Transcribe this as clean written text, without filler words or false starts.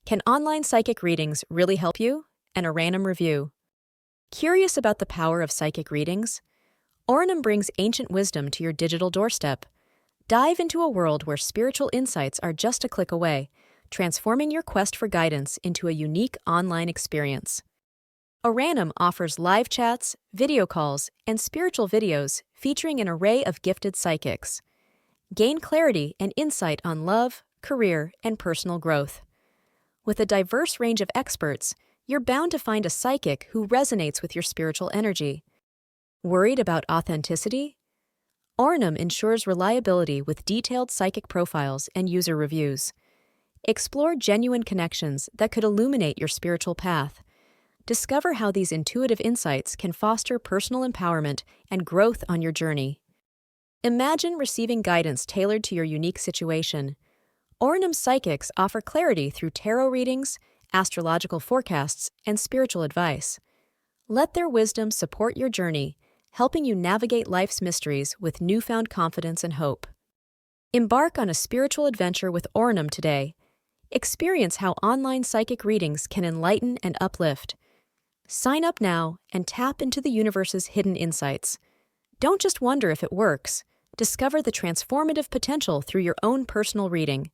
Can online psychic readings really help you? And a random review. Curious about the power of psychic readings? Oranum brings ancient wisdom to your digital doorstep. Dive into a world where spiritual insights are just a click away, transforming your quest for guidance into a unique online experience. Oranum offers live chats, video calls, and spiritual videos featuring an array of gifted psychics. Gain clarity and insight on love, career, and personal growth. With a diverse range of experts, you're bound to find a psychic who resonates with your spiritual energy. Worried about authenticity? Oranum ensures reliability with detailed psychic profiles and user reviews. Explore genuine connections that could illuminate your spiritual path. Discover how these intuitive insights can foster personal empowerment and growth on your journey. Imagine receiving guidance tailored to your unique situation. Oranum psychics offer clarity through tarot readings, astrological forecasts, and spiritual advice. Let their wisdom support your journey, helping you navigate life's mysteries with newfound confidence and hope. Embark on a spiritual adventure with Oranum today. Experience how online psychic readings can enlighten and uplift. Sign up now and tap into the universe's hidden insights. Don't just wonder if it works. Discover the transformative potential through your own personal reading.